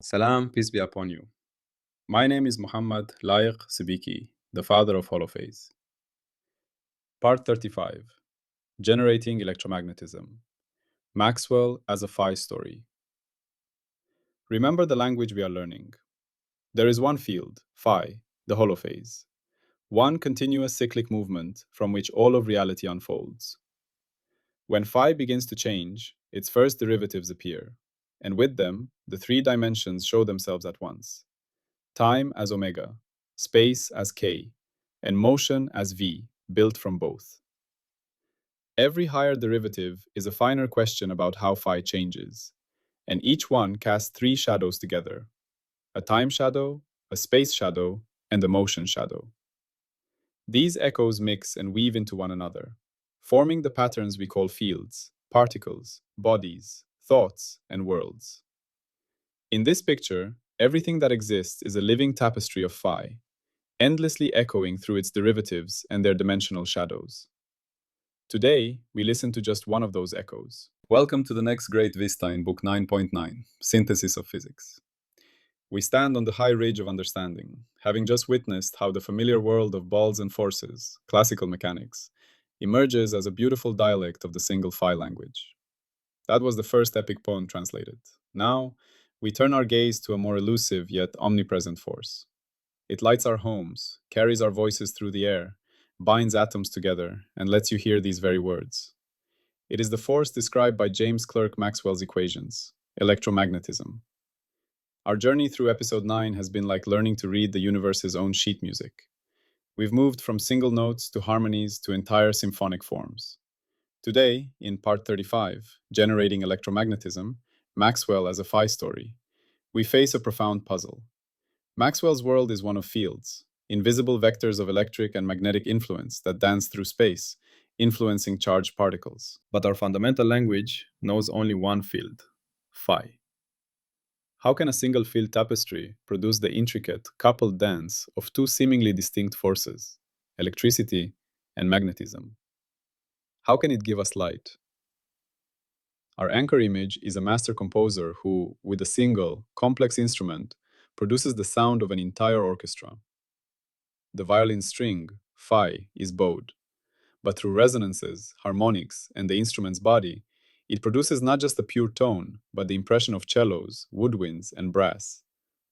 Salam, peace be upon you. My name is Mohammed Layiq Sediqi, the father of Holophase. Part 35 Generating Electromagnetism. Maxwell as a phi story. Remember the language we are learning. There is one field, phi, the holophase, one continuous cyclic movement from which all of reality unfolds. When phi begins to change, its first derivatives appear, and with them, the three dimensions show themselves at once. Time as omega, space as k, and motion as v, built from both. Every higher derivative is a finer question about how phi changes, and each one casts three shadows together: a time shadow, a space shadow, and a motion shadow. These echoes mix and weave into one another, forming the patterns we call fields, particles, bodies, thoughts, and worlds. In this picture, everything that exists is a living tapestry of phi, endlessly echoing through its derivatives and their dimensional shadows. Today, we listen to just one of those echoes. Welcome to the next great vista in Book 9.9, Synthesis of Physics. We stand on the high ridge of understanding, having just witnessed how the familiar world of balls and forces, classical mechanics, emerges as a beautiful dialect of the single phi language. That was the first epic poem translated. Now, we turn our gaze to a more elusive yet omnipresent force. It lights our homes, carries our voices through the air, binds atoms together, and lets you hear these very words. It is the force described by James Clerk Maxwell's equations, electromagnetism. Our journey through Episode 9 has been like learning to read the universe's own sheet music. We've moved from single notes to harmonies to entire symphonic forms. Today, in Part 35, Generating Electromagnetism, Maxwell as a phi story, we face a profound puzzle. Maxwell's world is one of fields, invisible vectors of electric and magnetic influence that dance through space, influencing charged particles. But our fundamental language knows only one field, phi. How can a single field tapestry produce the intricate, coupled dance of two seemingly distinct forces, electricity and magnetism? How can it give us light? Our anchor image is a master composer who, with a single, complex instrument, produces the sound of an entire orchestra. The violin string, phi, is bowed, but through resonances, harmonics, and the instrument's body, it produces not just a pure tone, but the impression of cellos, woodwinds, and brass,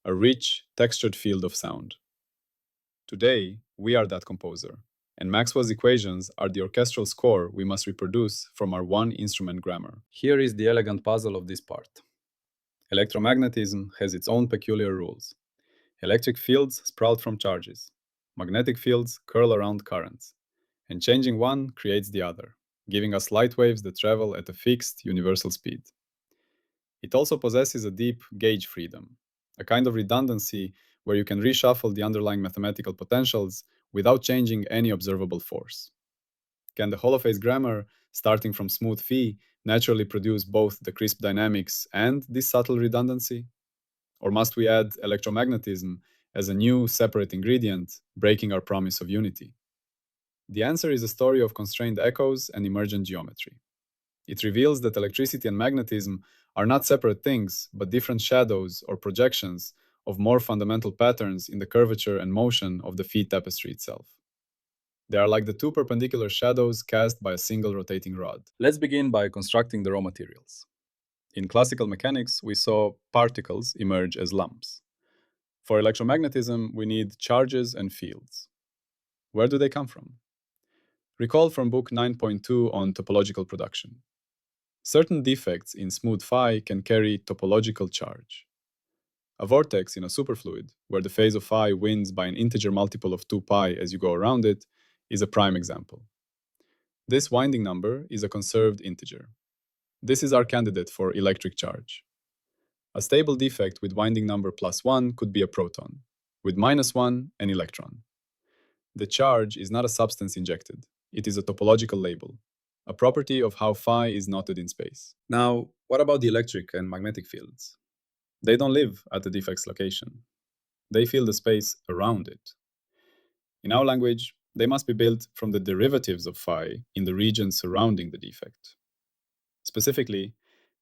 a rich, textured field of sound. Today, we are that composer, and Maxwell's equations are the orchestral score we must reproduce from our one-instrument grammar. Here is the elegant puzzle of this part. Electromagnetism has its own peculiar rules. Electric fields sprout from charges. Magnetic fields curl around currents, and changing one creates the other, giving us light waves that travel at a fixed, universal speed. It also possesses a deep gauge freedom, a kind of redundancy where you can reshuffle the underlying mathematical potentials without changing any observable force. Can the Holophase grammar, starting from smooth phi, naturally produce both the crisp dynamics and this subtle redundancy? Or must we add electromagnetism as a new, separate ingredient, breaking our promise of unity? The answer is a story of constrained echoes and emergent geometry. It reveals that electricity and magnetism are not separate things, but different shadows or projections of more fundamental patterns in the curvature and motion of the phi tapestry itself. They are like the two perpendicular shadows cast by a single rotating rod. Let's begin by constructing the raw materials. In classical mechanics, we saw particles emerge as lumps. For electromagnetism, we need charges and fields. Where do they come from? Recall from Book 9.2 on topological production. Certain defects in smooth phi can carry topological charge. A vortex in a superfluid, where the phase of phi wins by an integer multiple of 2 pi as you go around it, is a prime example. This winding number is a conserved integer. This is our candidate for electric charge. A stable defect with winding number +1 could be a proton, with -1 an electron. The charge is not a substance injected. It is a topological label, a property of how phi is knotted in space. Now, what about the electric and magnetic fields? They don't live at the defect's location. They fill the space around it. In our language, they must be built from the derivatives of phi in the region surrounding the defect. Specifically,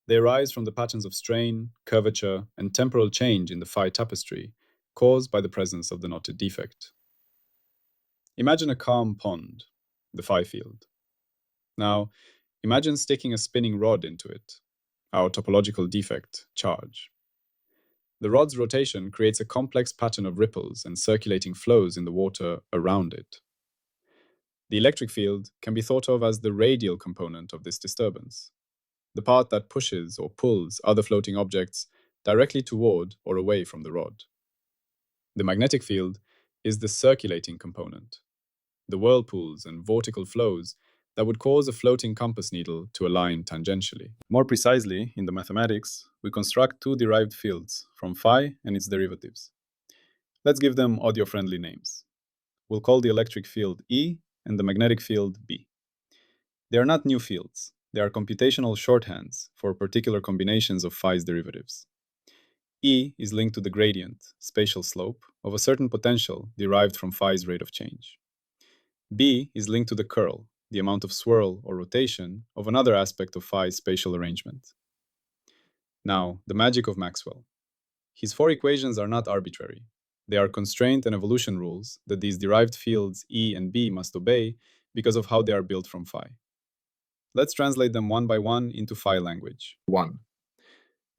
They arise from the patterns of strain, curvature, and temporal change in the phi tapestry caused by the presence of the knotted defect. Imagine a calm pond, the phi field. Now, imagine sticking a spinning rod into it, our topological defect, charge. The rod's rotation creates a complex pattern of ripples and circulating flows in the water around it. The electric field can be thought of as the radial component of this disturbance, the part that pushes or pulls other floating objects directly toward or away from the rod. The magnetic field is the circulating component, the whirlpools and vortical flows that would cause a floating compass needle to align tangentially. More precisely, in the mathematics, we construct two derived fields from phi and its derivatives. Let's give them audio-friendly names. We'll call the electric field E and the magnetic field B. They are not new fields. They are computational shorthands for particular combinations of phi's derivatives. E is linked to the gradient, spatial slope, of a certain potential derived from phi's rate of change. B is linked to the curl, the amount of swirl or rotation of another aspect of phi's spatial arrangement. Now, the magic of Maxwell. His four equations are not arbitrary. They are constraint and evolution rules that these derived fields E and B must obey because of how they are built from phi. Let's translate them one by one into phi language. 1.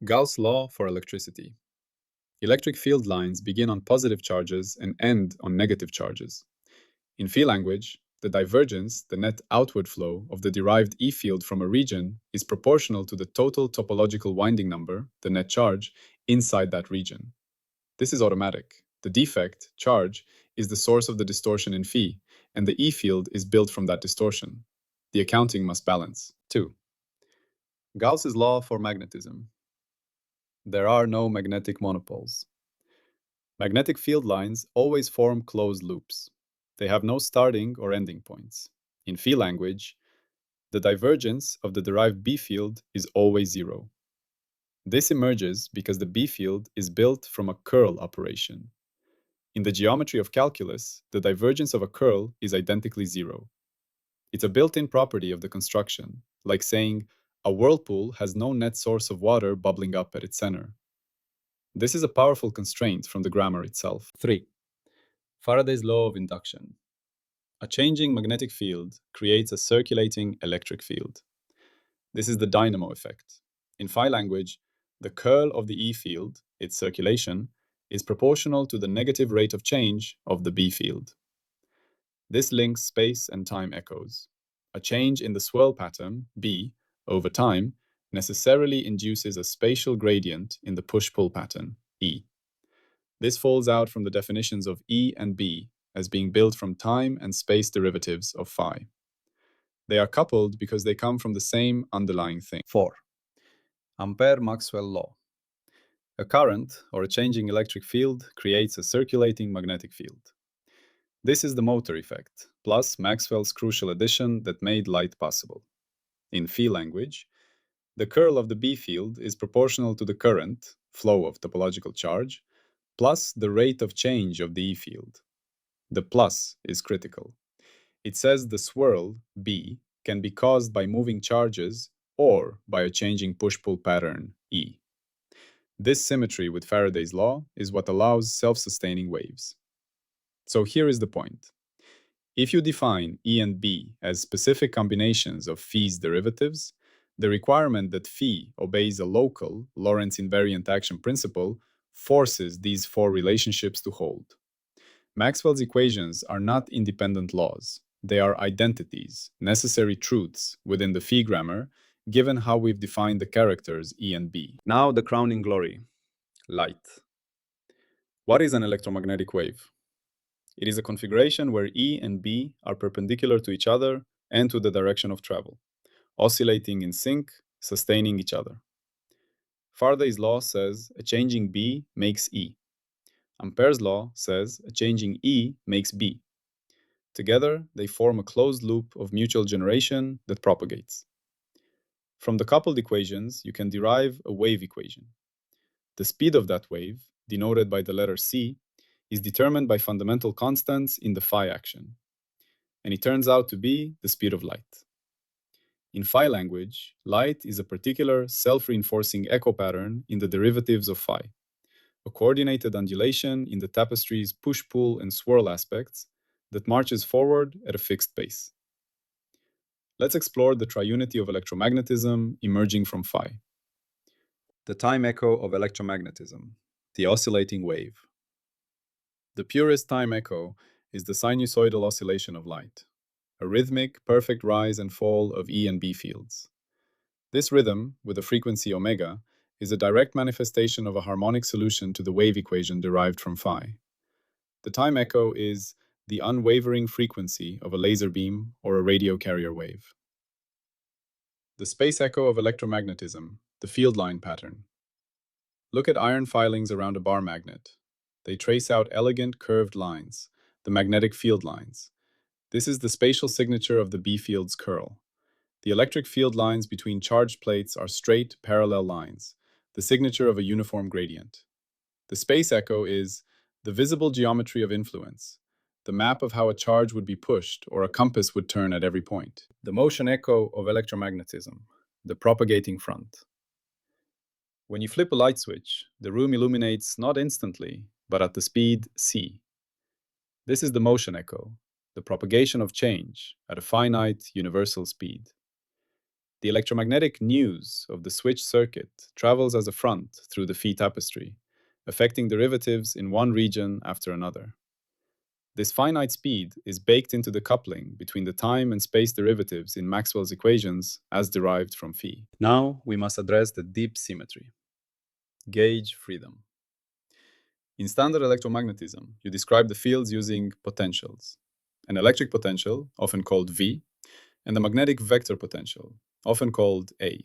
Gauss' law for electricity. Electric field lines begin on positive charges and end on negative charges. In phi language, the divergence, the net outward flow of the derived E field from a region, is proportional to the total topological winding number, the net charge, inside that region. This is automatic. The defect, charge, is the source of the distortion in phi, and the E field is built from that distortion. The accounting must balance. 2. Gauss's law for magnetism. There are no magnetic monopoles. Magnetic field lines always form closed loops. They have no starting or ending points. In phi language, the divergence of the derived B field is always zero. This emerges because the B field is built from a curl operation. In the geometry of calculus, the divergence of a curl is identically zero. It's a built-in property of the construction, like saying a whirlpool has no net source of water bubbling up at its center. This is a powerful constraint from the grammar itself. 3. Faraday's law of induction. A changing magnetic field creates a circulating electric field. This is the dynamo effect. In phi language, the curl of the E field, its circulation, is proportional to the negative rate of change of the B field. This links space and time echoes. A change in the swirl pattern, B, over time, necessarily induces a spatial gradient in the push-pull pattern, E. This falls out from the definitions of E and B as being built from time and space derivatives of phi. They are coupled because they come from the same underlying thing. 4. Ampere-Maxwell law. A current, or a changing electric field, creates a circulating magnetic field. This is the motor effect, plus Maxwell's crucial addition that made light possible. In phi language, the curl of the B field is proportional to the current, flow of topological charge, plus the rate of change of the E field. The plus is critical. It says the swirl, B, can be caused by moving charges or by a changing push-pull pattern, E. This symmetry with Faraday's law is what allows self-sustaining waves. So here is the point. If you define E and B as specific combinations of phi's derivatives, the requirement that phi obeys a local Lorentz invariant action principle forces these four relationships to hold. Maxwell's equations are not independent laws. They are identities, necessary truths within the phi grammar, given how we've defined the characters E and B. Now the crowning glory, light. What is an electromagnetic wave? It is a configuration where E and B are perpendicular to each other and to the direction of travel, oscillating in sync, sustaining each other. Faraday's law says a changing B makes E. Ampere's law says a changing E makes B. Together, they form a closed loop of mutual generation that propagates. From the coupled equations, you can derive a wave equation. The speed of that wave, denoted by the letter C, is determined by fundamental constants in the phi action, and it turns out to be the speed of light. In phi language, light is a particular self-reinforcing echo pattern in the derivatives of phi, a coordinated undulation in the tapestry's push-pull and swirl aspects that marches forward at a fixed pace. Let's explore the triunity of electromagnetism emerging from phi. The time echo of electromagnetism, the oscillating wave. The purest time echo is the sinusoidal oscillation of light, a rhythmic, perfect rise and fall of E and B fields. This rhythm, with a frequency omega, is a direct manifestation of a harmonic solution to the wave equation derived from phi. The time echo is the unwavering frequency of a laser beam or a radio carrier wave. The space echo of electromagnetism, the field line pattern. Look at iron filings around a bar magnet. They trace out elegant curved lines, the magnetic field lines. This is the spatial signature of the B field's curl. The electric field lines between charged plates are straight, parallel lines, the signature of a uniform gradient. The space echo is the visible geometry of influence, the map of how a charge would be pushed or a compass would turn at every point. The motion echo of electromagnetism, the propagating front. When you flip a light switch, the room illuminates not instantly, but at the speed c. This is the motion echo, the propagation of change at a finite universal speed. The electromagnetic news of the switch circuit travels as a front through the phi tapestry, affecting derivatives in one region after another. This finite speed is baked into the coupling between the time and space derivatives in Maxwell's equations as derived from phi. Now we must address the deep symmetry. Gauge freedom. In standard electromagnetism, you describe the fields using potentials. An electric potential, often called V, and a magnetic vector potential, often called A.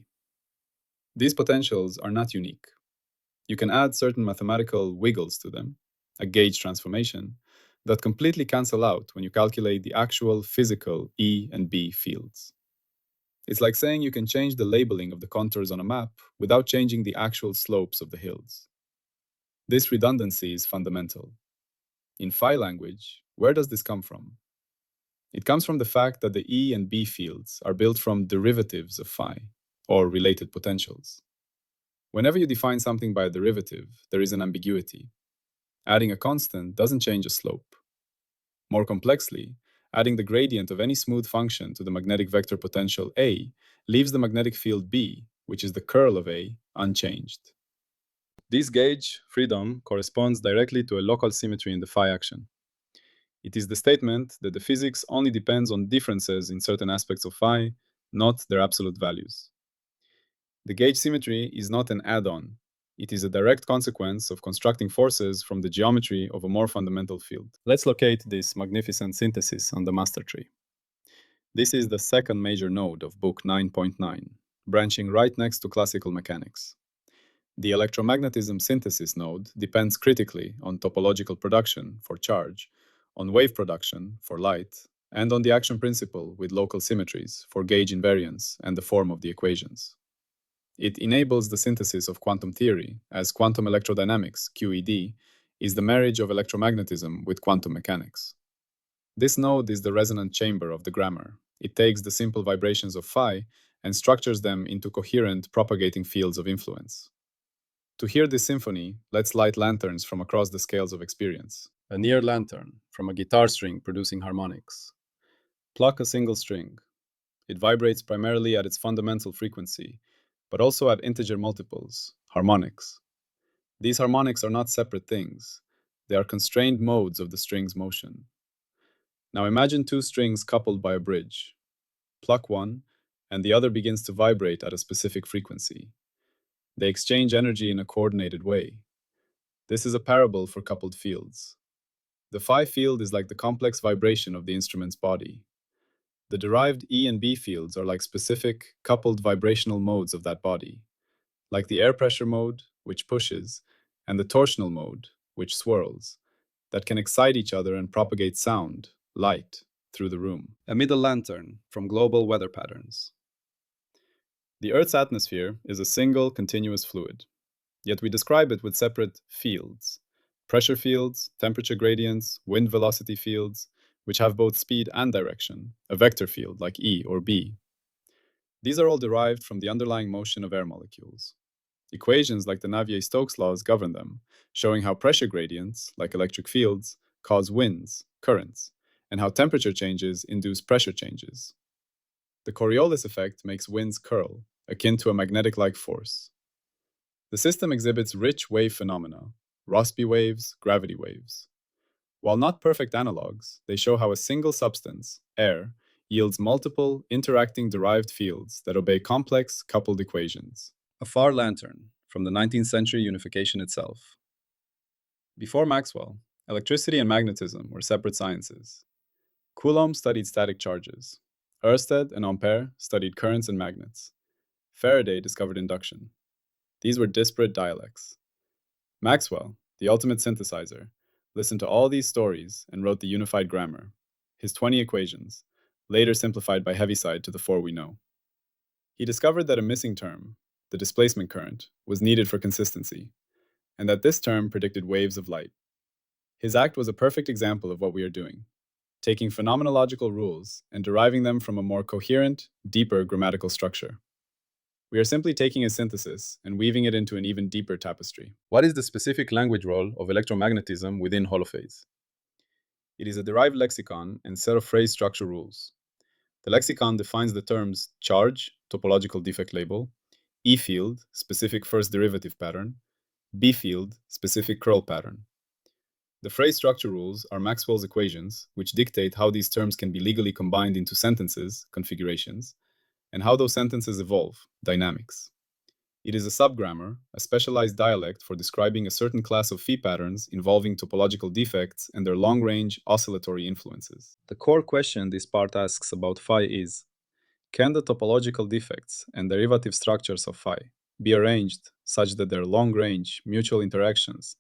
These potentials are not unique. You can add certain mathematical wiggles to them, a gauge transformation, that completely cancel out when you calculate the actual physical E and B fields. It's like saying you can change the labeling of the contours on a map without changing the actual slopes of the hills. This redundancy is fundamental. In phi language, where does this come from? It comes from the fact that the E and B fields are built from derivatives of phi, or related potentials. Whenever you define something by a derivative, there is an ambiguity. Adding a constant doesn't change a slope. More complexly, adding the gradient of any smooth function to the magnetic vector potential A leaves the magnetic field B, which is the curl of A, unchanged. This gauge freedom corresponds directly to a local symmetry in the phi action. It is the statement that the physics only depends on differences in certain aspects of phi, not their absolute values. The gauge symmetry is not an add-on. It is a direct consequence of constructing forces from the geometry of a more fundamental field. Let's locate this magnificent synthesis on the master tree. This is the second major node of book 9.9, branching right next to classical mechanics. The electromagnetism synthesis node depends critically on topological production for charge, on wave production for light, and on the action principle with local symmetries for gauge invariance and the form of the equations. It enables the synthesis of quantum theory, as quantum electrodynamics, QED, is the marriage of electromagnetism with quantum mechanics. This node is the resonant chamber of the grammar. It takes the simple vibrations of phi and structures them into coherent propagating fields of influence. To hear this symphony, let's light lanterns from across the scales of experience. A near lantern from a guitar string producing harmonics. Pluck a single string. It vibrates primarily at its fundamental frequency, but also at integer multiples, harmonics. These harmonics are not separate things. They are constrained modes of the string's motion. Now imagine two strings coupled by a bridge. Pluck one, and the other begins to vibrate at a specific frequency. They exchange energy in a coordinated way. This is a parable for coupled fields. The phi field is like the complex vibration of the instrument's body. The derived E and B fields are like specific, coupled vibrational modes of that body, like the air pressure mode, which pushes, and the torsional mode, which swirls, that can excite each other and propagate sound, light, through the room. A middle lantern from global weather patterns. The Earth's atmosphere is a single continuous fluid, yet we describe it with separate fields, pressure fields, temperature gradients, wind velocity fields, which have both speed and direction, a vector field like E or B. These are all derived from the underlying motion of air molecules. Equations like the Navier-Stokes laws govern them, showing how pressure gradients, like electric fields, cause winds, currents, and how temperature changes induce pressure changes. The Coriolis effect makes winds curl, akin to a magnetic-like force. The system exhibits rich wave phenomena, Rossby waves, gravity waves. While not perfect analogs, they show how a single substance, air, yields multiple, interacting derived fields that obey complex, coupled equations. A far lantern from the 19th century unification itself. Before Maxwell, electricity and magnetism were separate sciences. Coulomb studied static charges. Ørsted and Ampère studied currents and magnets. Faraday discovered induction. These were disparate dialects. Maxwell, the ultimate synthesizer, listened to all these stories and wrote the unified grammar, his 20 equations, later simplified by Heaviside to the 4 we know. He discovered that a missing term, the displacement current, was needed for consistency, and that this term predicted waves of light. His act was a perfect example of what we are doing, taking phenomenological rules and deriving them from a more coherent, deeper grammatical structure. We are simply taking a synthesis and weaving it into an even deeper tapestry. What is the specific language role of electromagnetism within Holophase? It is a derived lexicon and set of phrase structure rules. The lexicon defines the terms charge, topological defect label, E field, specific first derivative pattern, B field, specific curl pattern. The phrase structure rules are Maxwell's equations, which dictate how these terms can be legally combined into sentences, configurations, and how those sentences evolve, dynamics. It is a subgrammar, a specialized dialect for describing a certain class of phi patterns involving topological defects and their long-range oscillatory influences. The core question this part asks about phi is, can the topological defects and derivative structures of phi be arranged such that their long-range mutual interactions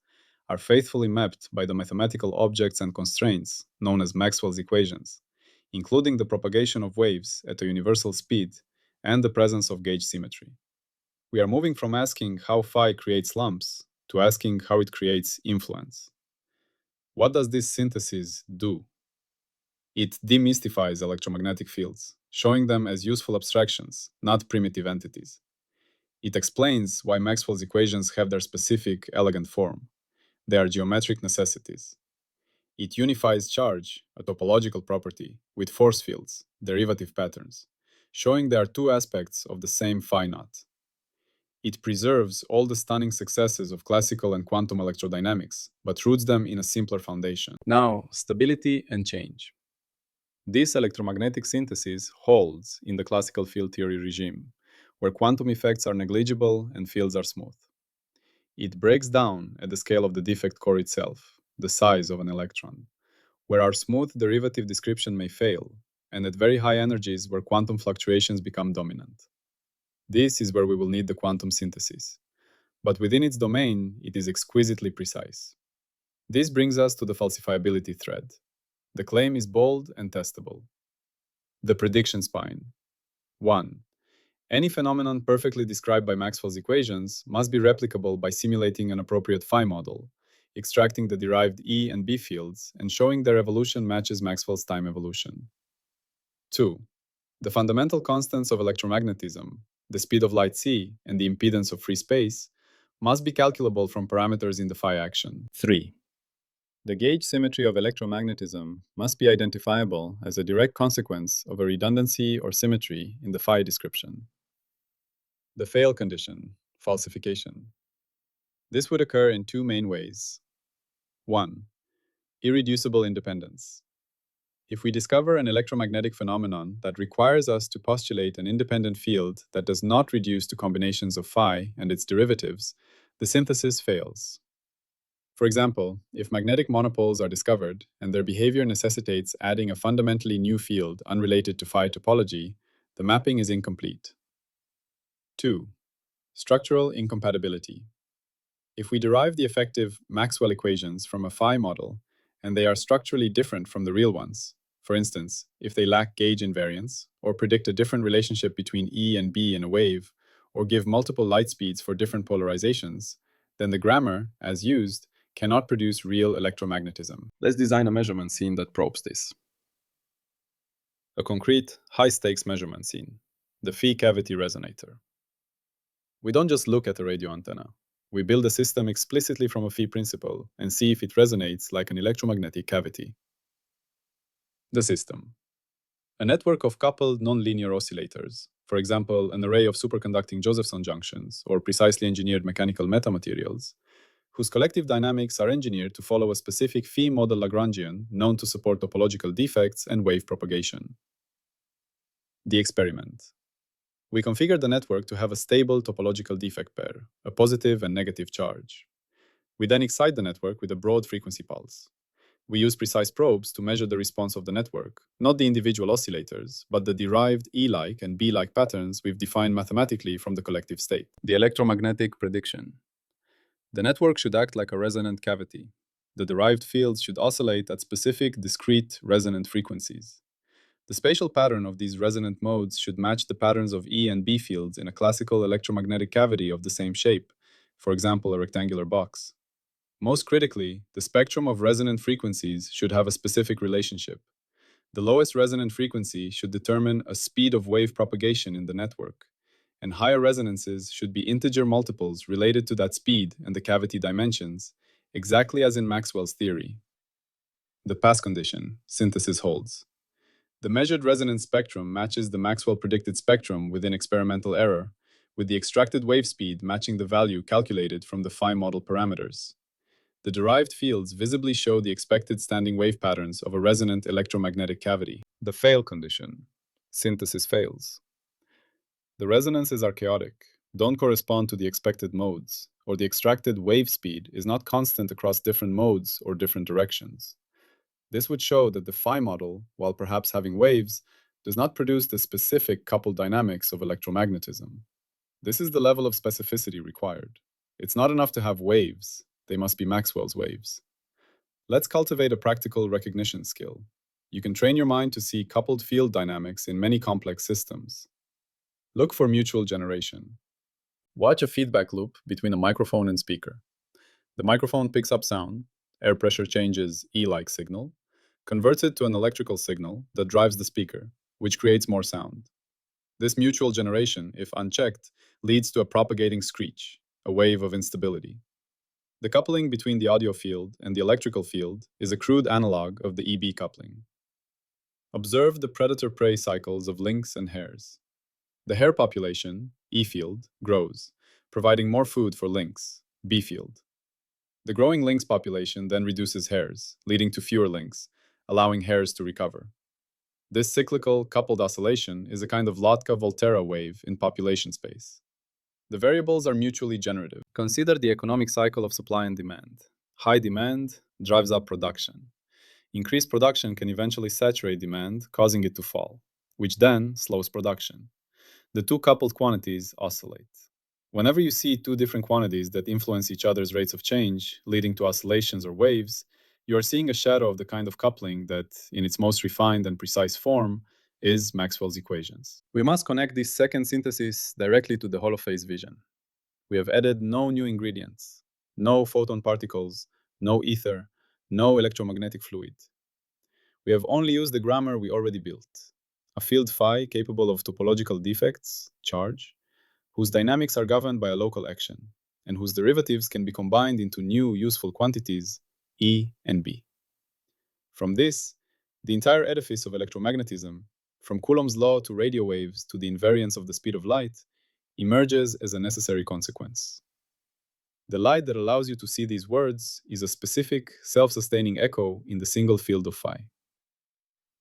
are faithfully mapped by the mathematical objects and constraints known as Maxwell's equations, including the propagation of waves at a universal speed and the presence of gauge symmetry? We are moving from asking how phi creates lumps to asking how it creates influence. What does this synthesis do? It demystifies electromagnetic fields, showing them as useful abstractions, not primitive entities. It explains why Maxwell's equations have their specific, elegant form. They are geometric necessities. It unifies charge, a topological property, with force fields, derivative patterns, showing there are two aspects of the same phi knot. It preserves all the stunning successes of classical and quantum electrodynamics, but roots them in a simpler foundation. Now, stability and change. This electromagnetic synthesis holds in the classical field theory regime, where quantum effects are negligible and fields are smooth. It breaks down at the scale of the defect core itself, the size of an electron, where our smooth derivative description may fail, and at very high energies where quantum fluctuations become dominant. This is where we will need the quantum synthesis, but within its domain, it is exquisitely precise. This brings us to the falsifiability thread. The claim is bold and testable. The prediction spine. 1. Any phenomenon perfectly described by Maxwell's equations must be replicable by simulating an appropriate phi model, extracting the derived E and B fields, and showing their evolution matches Maxwell's time evolution. 2. The fundamental constants of electromagnetism, the speed of light c and the impedance of free space, must be calculable from parameters in the phi action. 3. The gauge symmetry of electromagnetism must be identifiable as a direct consequence of a redundancy or symmetry in the phi description. The fail condition, falsification. This would occur in two main ways. 1. Irreducible independence. If we discover an electromagnetic phenomenon that requires us to postulate an independent field that does not reduce to combinations of phi and its derivatives, the synthesis fails. For example, if magnetic monopoles are discovered and their behavior necessitates adding a fundamentally new field unrelated to phi topology, the mapping is incomplete. 2. Structural incompatibility. If we derive the effective Maxwell equations from a phi model, and they are structurally different from the real ones, for instance, if they lack gauge invariance, or predict a different relationship between E and B in a wave, or give multiple light speeds for different polarizations, then the grammar, as used, cannot produce real electromagnetism. Let's design a measurement scene that probes this. A concrete, high-stakes measurement scene. The Phi cavity resonator. We don't just look at a radio antenna. We build a system explicitly from a Phi principle and see if it resonates like an electromagnetic cavity. The system. A network of coupled nonlinear oscillators, for example, an array of superconducting Josephson junctions or precisely engineered mechanical metamaterials, whose collective dynamics are engineered to follow a specific Phi model Lagrangian known to support topological defects and wave propagation. The experiment. We configure the network to have a stable topological defect pair, a positive and negative charge. We then excite the network with a broad frequency pulse. We use precise probes to measure the response of the network, not the individual oscillators, but the derived E-like and B-like patterns we've defined mathematically from the collective state. The electromagnetic prediction. The network should act like a resonant cavity. The derived fields should oscillate at specific, discrete, resonant frequencies. The spatial pattern of these resonant modes should match the patterns of E and B fields in a classical electromagnetic cavity of the same shape, for example, a rectangular box. Most critically, the spectrum of resonant frequencies should have a specific relationship. The lowest resonant frequency should determine a speed of wave propagation in the network, and higher resonances should be integer multiples related to that speed and the cavity dimensions, exactly as in Maxwell's theory. The pass condition, synthesis holds. The measured resonance spectrum matches the Maxwell predicted spectrum within experimental error, with the extracted wave speed matching the value calculated from the Phi model parameters. The derived fields visibly show the expected standing wave patterns of a resonant electromagnetic cavity. The fail condition. Synthesis fails. The resonances are chaotic, don't correspond to the expected modes, or the extracted wave speed is not constant across different modes or different directions. This would show that the Phi model, while perhaps having waves, does not produce the specific coupled dynamics of electromagnetism. This is the level of specificity required. It's not enough to have waves, they must be Maxwell's waves. Let's cultivate a practical recognition skill. You can train your mind to see coupled field dynamics in many complex systems. Look for mutual generation. Watch a feedback loop between a microphone and speaker. The microphone picks up sound, air pressure changes E-like signal, converts it to an electrical signal that drives the speaker, which creates more sound. This mutual generation, if unchecked, leads to a propagating screech, a wave of instability. The coupling between the audio field and the electrical field is a crude analog of the EB coupling. Observe the predator-prey cycles of lynx and hares. The hare population, E field, grows, providing more food for lynx, B field. The growing lynx population then reduces hares, leading to fewer lynx, allowing hares to recover. This cyclical, coupled oscillation is a kind of Lotka-Volterra wave in population space. The variables are mutually generative. Consider the economic cycle of supply and demand. High demand drives up production. Increased production can eventually saturate demand, causing it to fall, which then slows production. The two coupled quantities oscillate. Whenever you see two different quantities that influence each other's rates of change, leading to oscillations or waves, you are seeing a shadow of the kind of coupling that, in its most refined and precise form, is Maxwell's equations. We must connect this second synthesis directly to the Holophase vision. We have added no new ingredients, no photon particles, no ether, no electromagnetic fluid. We have only used the grammar we already built, a field phi capable of topological defects, charge, whose dynamics are governed by a local action, and whose derivatives can be combined into new useful quantities, E and B. From this, the entire edifice of electromagnetism, from Coulomb's law to radio waves to the invariance of the speed of light, emerges as a necessary consequence. The light that allows you to see these words is a specific, self-sustaining echo in the single field of phi.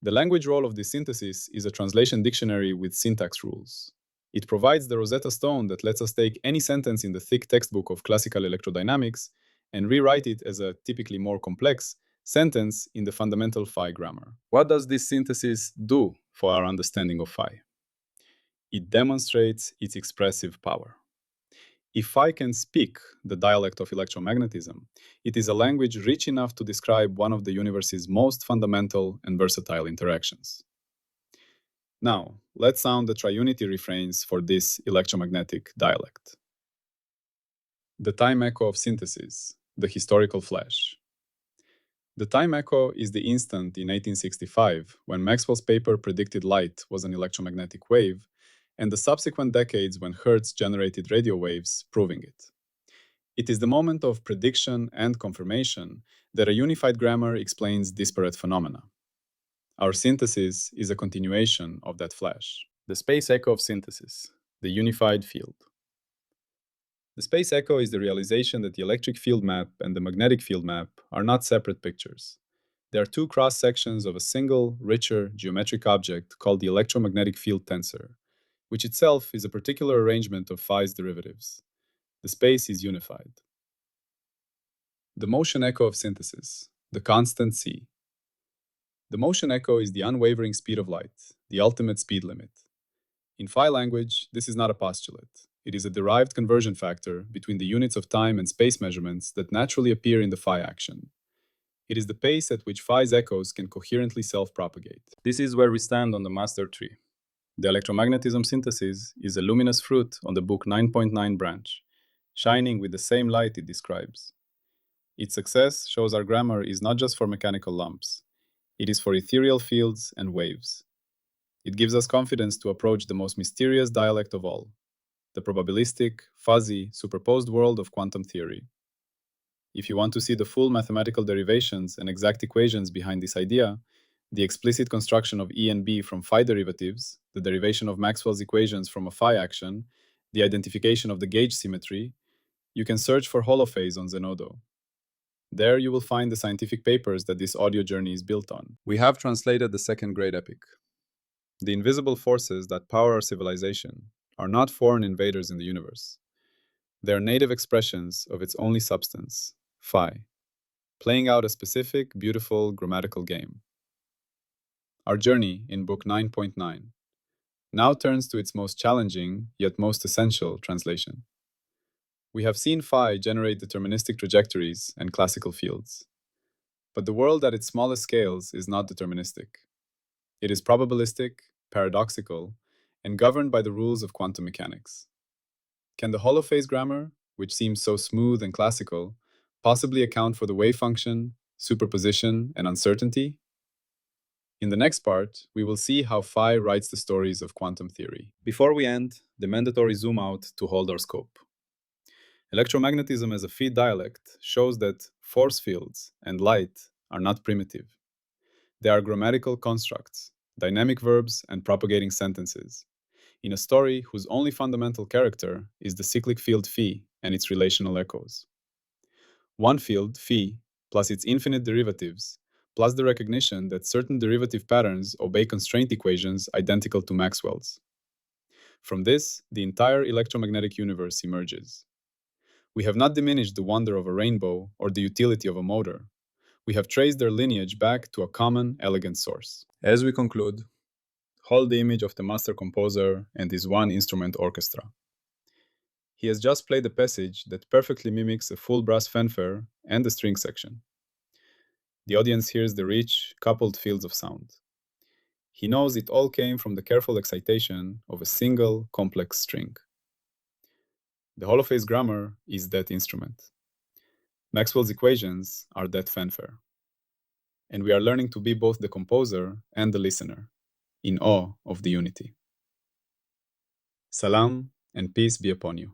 The language role of this synthesis is a translation dictionary with syntax rules. It provides the Rosetta Stone that lets us take any sentence in the thick textbook of classical electrodynamics and rewrite it as a typically more complex sentence in the fundamental phi grammar. What does this synthesis do for our understanding of phi? It demonstrates its expressive power. If phi can speak the dialect of electromagnetism, it is a language rich enough to describe one of the universe's most fundamental and versatile interactions. Now, let's sound the triunity refrains for this electromagnetic dialect. The time echo of synthesis, the historical flash. The time echo is the instant in 1865 when Maxwell's paper predicted light was an electromagnetic wave, and the subsequent decades when Hertz generated radio waves proving it. It is the moment of prediction and confirmation that a unified grammar explains disparate phenomena. Our synthesis is a continuation of that flash. The space echo of synthesis, the unified field. The space echo is the realization that the electric field map and the magnetic field map are not separate pictures. They are two cross-sections of a single, richer, geometric object called the electromagnetic field tensor, which itself is a particular arrangement of phi's derivatives. The space is unified. The motion echo of synthesis, the constant c. The motion echo is the unwavering speed of light, the ultimate speed limit. In phi language, this is not a postulate. It is a derived conversion factor between the units of time and space measurements that naturally appear in the phi action. It is the pace at which phi's echoes can coherently self-propagate. This is where we stand on the master tree. The electromagnetism synthesis is a luminous fruit on the book 9.9 branch, shining with the same light it describes. Its success shows our grammar is not just for mechanical lumps. It is for ethereal fields and waves. It gives us confidence to approach the most mysterious dialect of all, the probabilistic, fuzzy, superposed world of quantum theory. If you want to see the full mathematical derivations and exact equations behind this idea, the explicit construction of E and B from phi derivatives, the derivation of Maxwell's equations from a phi action, the identification of the gauge symmetry, you can search for Holophase on Zenodo. There you will find the scientific papers that this audio journey is built on. We have translated the second great epic. The invisible forces that power our civilization are not foreign invaders in the universe. They are native expressions of its only substance, phi, playing out a specific, beautiful grammatical game. Our journey in Book 9.9 now turns to its most challenging, yet most essential translation. We have seen phi generate deterministic trajectories and classical fields. But the world at its smallest scales is not deterministic. It is probabilistic, paradoxical, and governed by the rules of quantum mechanics. Can the holophase grammar, which seems so smooth and classical, possibly account for the wave function, superposition, and uncertainty? In the next part, we will see how phi writes the stories of quantum theory. Before we end, the mandatory zoom out to hold our scope. Electromagnetism as a feed dialect shows that force fields and light are not primitive. They are grammatical constructs, dynamic verbs, and propagating sentences, in a story whose only fundamental character is the cyclic field phi and its relational echoes. One field, phi, plus its infinite derivatives, plus the recognition that certain derivative patterns obey constraint equations identical to Maxwell's. From this, the entire electromagnetic universe emerges. We have not diminished the wonder of a rainbow or the utility of a motor. We have traced their lineage back to a common, elegant source. As we conclude, hold the image of the master composer and his one-instrument orchestra. He has just played a passage that perfectly mimics a full brass fanfare and the string section. The audience hears the rich, coupled fields of sound. He knows it all came from the careful excitation of a single, complex string. The holophase grammar is that instrument. Maxwell's equations are that fanfare. And we are learning to be both the composer and the listener, in awe of the unity. Salam, and peace be upon you.